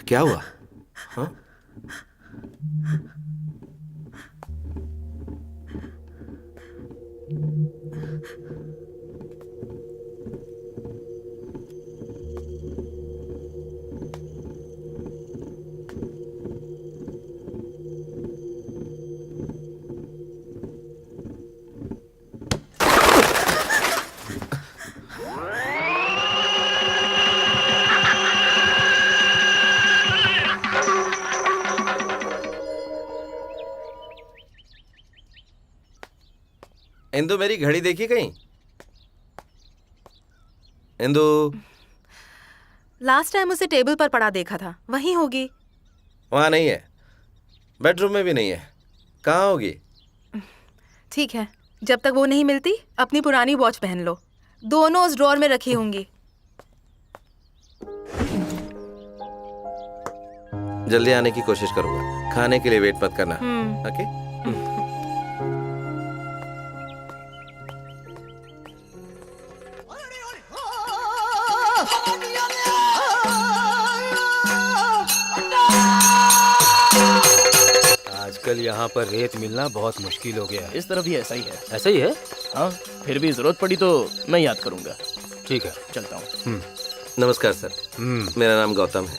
क्या हुआ? हाँ? इंदु, मेरी घड़ी देखी कहीं? इंदु। लास्ट टाइम उसे टेबल पर पड़ा देखा था, वहीं होगी। वहां नहीं है, बेडरूम में भी नहीं है। कहाँ होगी? ठीक है, जब तक वो नहीं मिलती अपनी पुरानी वॉच पहन लो। दोनों उस ड्रॉर में रखी होंगी। जल्दी आने की कोशिश करूंगा। खाने के लिए वेट मत करना। ओके? आजकल यहाँ पर रेत मिलना बहुत मुश्किल हो गया है। इस तरफ भी ऐसा ही है। ऐसा ही है? हाँ, फिर भी जरूरत पड़ी तो मैं याद करूंगा। ठीक है, चलता हूँ। नमस्कार सर, मेरा नाम गौतम है।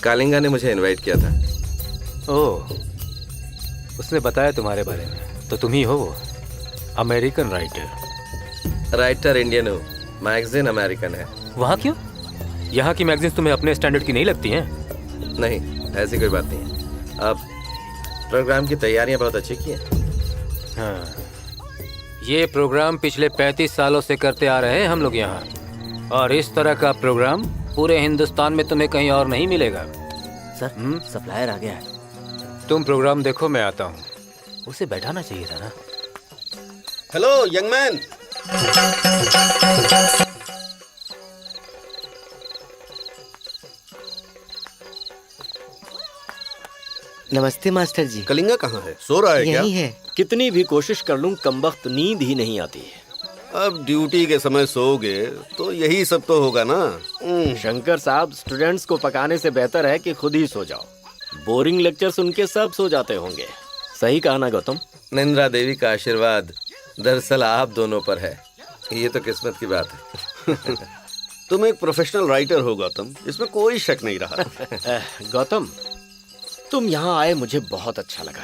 कालिंगा ने मुझे इनवाइट किया था। ओह, उसने बताया तुम्हारे बारे में। तो तुम ही हो वो अमेरिकन राइटर? राइटर इंडियन हो, मैगजीन अमेरिकन है। वहाँ क्यों? यहाँ की मैगजीन्स तुम्हें अपने स्टैंडर्ड की नहीं लगती हैं? नहीं, ऐसी कोई बात नहीं है। अब प्रोग्राम की तैयारियां बहुत अच्छी की हैं। हाँ, ये प्रोग्राम पिछले 35 सालों से करते आ रहे हैं हम लोग यहाँ, और इस तरह का प्रोग्राम पूरे हिंदुस्तान में तुम्हें कहीं और नहीं मिलेगा। सर, सप्लायर आ गया है। तुम प्रोग्राम देखो, मैं आता हूँ। उसे बैठाना चाहिए था ना। Hello young man. नमस्ते मास्टर जी। कलिंगा कहाँ है? सो रहा है क्या? यही है। कितनी भी कोशिश कर लूं, कमबख्त नींद ही नहीं आती है। अब ड्यूटी के समय सोओगे तो यही सब तो होगा ना। शंकर साहब, स्टूडेंट्स को पकाने से बेहतर है कि खुद ही सो जाओ। बोरिंग लेक्चर सुन के सब सो जाते होंगे। सही कहा ना गौतम? निंद्रा देवी का आशीर्वाद दरअसल आप दोनों पर है। ये तो किस्मत की बात है। तुम एक प्रोफेशनल राइटर हो गौतम, इसमें कोई शक नहीं रहा। गौतम, तुम यहाँ आए मुझे बहुत अच्छा लगा,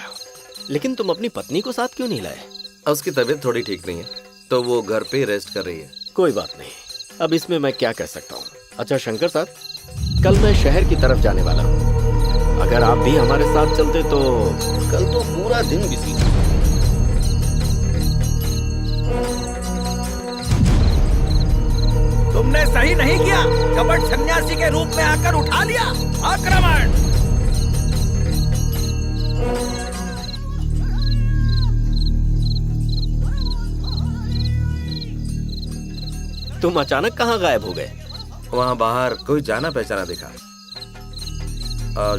लेकिन तुम अपनी पत्नी को साथ क्यों नहीं लाए? उसकी तबीयत थोड़ी ठीक नहीं है, तो वो घर पे रेस्ट कर रही है। कोई बात नहीं, अब इसमें मैं क्या कह सकता हूँ। अच्छा शंकर साहब, कल मैं शहर की तरफ जाने वाला हूँ। अगर आप भी हमारे साथ चलते तो। कल तो पूरा दिन बिजी। तुमने सही नहीं किया, कपट सन्यासी के रूप में आकर उठा लिया आक्रमण। तुम अचानक कहाँ गायब हो गए? वहाँ बाहर कोई जाना पहचाना दिखा।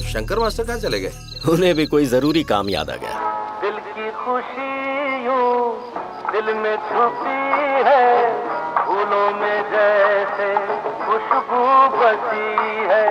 शंकर मास्टर कहाँ चले गए? उन्हें भी कोई जरूरी काम याद आ गया। दिल की खुशियों दिल में छुपी है, फूलों में जैसे खुशबू बसी है।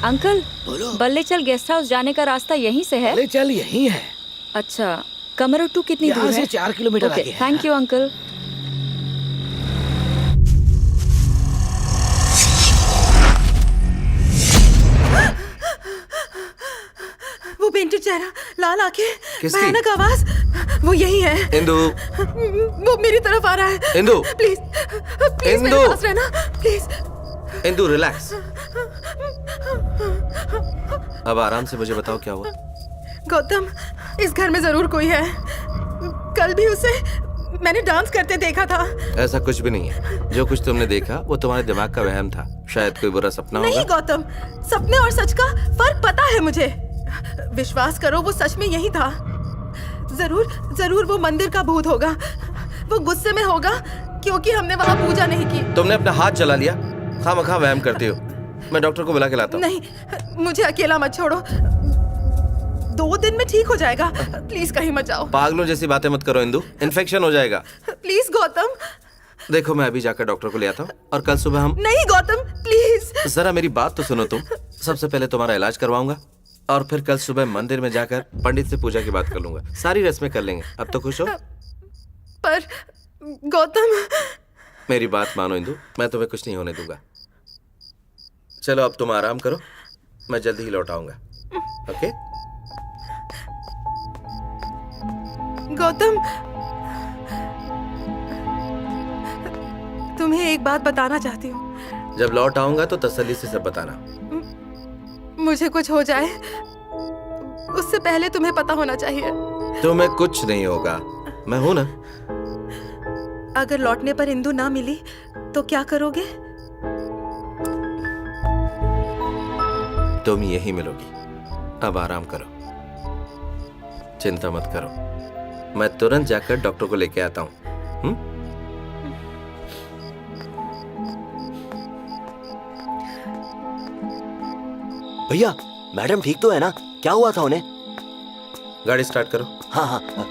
अंकल बल्लेचल गेस्ट हाउस जाने का रास्ता यहीं से है? ले चल यही है, अच्छा, कमरोटू कितनी दूर यहाँ से है? 4 किलोमीटर ओके, आगे है। Thank you uncle. वो पेंटेड चेहरा, लाल आंखें, किसकी? भयानक आवाज, वो यही है। इंदु, वो मेरी तरफ आ रहा है। Indu, please please Indu. मेरे पास रहना, प्लीज। इंदु रिलैक्स। अब आराम से मुझे बताओ क्या हुआ। गौतम, इस घर में जरूर कोई है। कल भी उसे मैंने डांस करते देखा था। ऐसा कुछ भी नहीं है। जो कुछ तुमने देखा वो तुम्हारे दिमाग का वहम था। शायद कोई बुरा सपना नहीं होगा। गौतम, सपने और सच का फर्क पता है मुझे। विश्वास करो, वो सच में यही था। जरूर जरूर वो मंदिर का भूत होगा। वो गुस्से में होगा क्योंकि हमने वहाँ पूजा नहीं की। तुमने अपना हाथ चला लिया। खामखा वहम करती हो। मैं डॉक्टर को बुला के लाता हूँ। नहीं, मुझे अकेला मत छोड़ो। 2 दिन में ठीक हो जाएगा। प्लीज कहीं मत जाओ। पागलों जैसी बातें मत करो इंदु, इन्फेक्शन हो जाएगा। प्लीज गौतम। देखो मैं अभी जाकर डॉक्टर को ले आता हूँ और कल सुबह हम। नहीं गौतम, प्लीज। जरा मेरी बात तो सुनो तुम। सबसे पहले तुम्हारा इलाज करवाऊंगा और फिर कल सुबह मंदिर में जाकर पंडित से पूजा की बात कर लूंगा। सारी रस्में कर लेंगे। अब तो खुश हो? पर गौतम। मेरी बात मानो इंदु, मैं तुम्हें कुछ नहीं होने दूंगा। चलो अब तुम आराम करो, मैं जल्दी ही लौट आऊंगा। ओके? गौतम, तुम्हें एक बात बताना चाहती हूँ। जब लौट आऊंगा तो तसल्ली से सब बताना। मुझे कुछ हो जाए उससे पहले तुम्हें पता होना चाहिए। तुम्हें कुछ नहीं होगा, मैं हूं ना। अगर लौटने पर इंदु ना मिली तो क्या करोगे? तुम यही मिलोगी। अब आराम करो, चिंता मत करो। मैं तुरंत जाकर डॉक्टर को लेके आता हूँ। भैया, मैडम ठीक तो है ना? क्या हुआ था उन्हें? गाड़ी स्टार्ट करो। हाँ हाँ।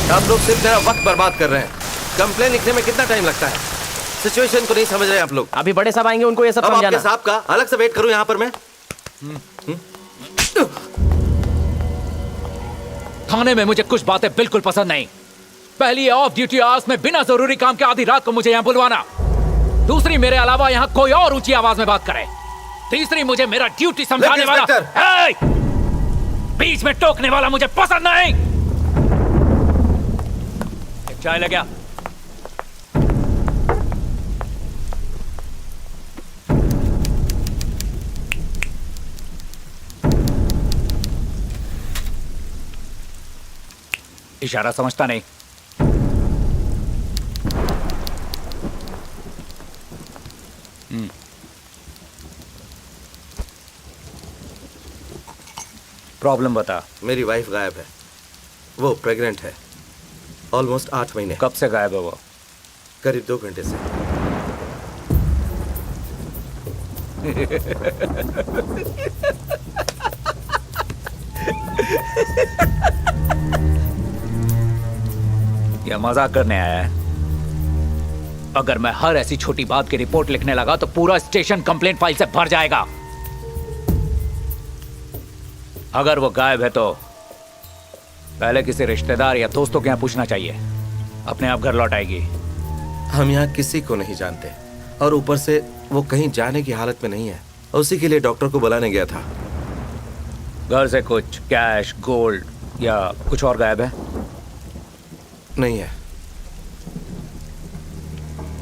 आप लोग सिर्फ मेरा वक्त बर्बाद कर रहे हैं। कंप्लेन लिखने में कितना टाइम लगता है? सिचुएशन को नहीं समझ रहे आप लोग। अभी बड़े साहब आएंगे, उनको ये सब अब समझाना। आपके साहब का अलग से वेट करूं यहाँ पर मैं? थाने में मुझे कुछ बातें बिल्कुल पसंद नहीं। पहली, ऑफ ड्यूटी आवर्स में बिना जरूरी काम के आधी रात को मुझे यहाँ बुलवाना। दूसरी, मेरे अलावा यहाँ कोई और ऊंची आवाज में बात करे। तीसरी, मुझे मेरा ड्यूटी समझाने वाला, बीच में टोकने वाला मुझे पसंद नहीं। एक चाय ले गया। इशारा समझता नहीं। प्रॉब्लम बता। मेरी वाइफ गायब है। वो प्रेग्नेंट है। ऑलमोस्ट 8 महीने। कब से गायब है वो? करीब 2 घंटे से। यह मजाक करने आया है। अगर मैं हर ऐसी छोटी बात की रिपोर्ट लिखने लगा तो पूरा स्टेशन कंप्लेंट फाइल से भर जाएगा। अगर वो गायब है तो पहले किसी रिश्तेदार या दोस्तों के यहाँ पूछना चाहिए। अपने आप घर लौट आएगी। हम यहाँ किसी को नहीं जानते और ऊपर से वो कहीं जाने की हालत में नहीं है। उसी के लिए डॉक्टर को बुलाने गया था। घर से कुछ कैश, गोल्ड या कुछ और गायब है? नहीं है।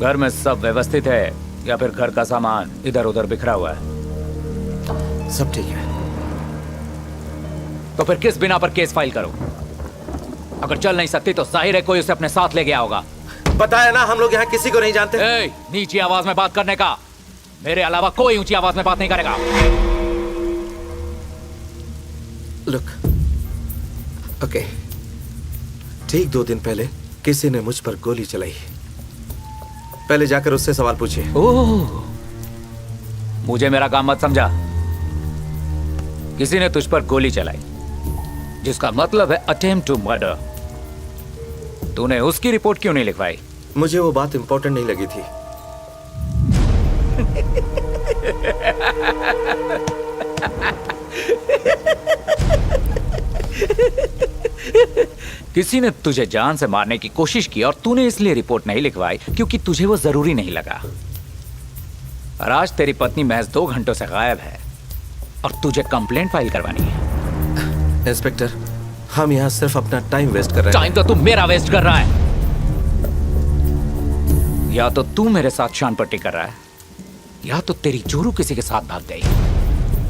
घर में सब व्यवस्थित है या फिर घर का सामान इधर उधर बिखरा हुआ है? सब ठीक है। तो फिर किस बिना पर केस फाइल करो? अगर चल नहीं सकती तो जाहिर है कोई उसे अपने साथ ले गया होगा। बताया ना, हम लोग यहाँ किसी को नहीं जानते। ए, नीची आवाज में बात करने का। मेरे अलावा कोई ऊंची आवाज में बात नहीं करेगा। लुक, ओके, ठीक 2 दिन पहले किसी ने मुझ पर गोली चलाई। पहले जाकर उससे सवाल पूछिए। ओह, मुझे मेरा काम मत समझा। किसी ने तुझ पर गोली चलाई, जिसका मतलब है अटेम्प्ट टू मर्डर। तूने उसकी रिपोर्ट क्यों नहीं लिखवाई? मुझे वो बात इंपॉर्टेंट नहीं लगी थी। किसी ने तुझे जान से मारने की कोशिश की और तूने इसलिए रिपोर्ट नहीं लिखवाई क्योंकि तुझे वो जरूरी नहीं लगा। और आज तेरी पत्नी महज 2 घंटों से गायब है और तुझे कंप्लेंट फाइल करवानी है। इंस्पेक्टर, हम यहाँ सिर्फ अपना टाइम वेस्ट कर रहे हैं। टाइम तो तू मेरा वेस्ट कर रहा है। या तो तू मेरे साथ शान पट्टी कर रहा है या तो तेरी जोरू किसी के साथ भाग गई।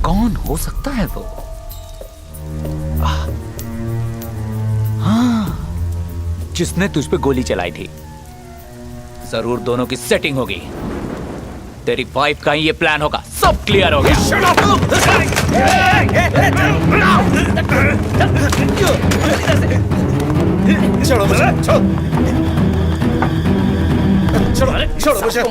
कौन हो सकता है वो? हाँ, जिसने तुझ पे गोली चलाई थी। जरूर दोनों की सेटिंग होगी। तेरी वाइफ का ही ये प्लान होगा। सब क्लियर हो गया। छोड़ो मुझे, छोड़ो मुझे।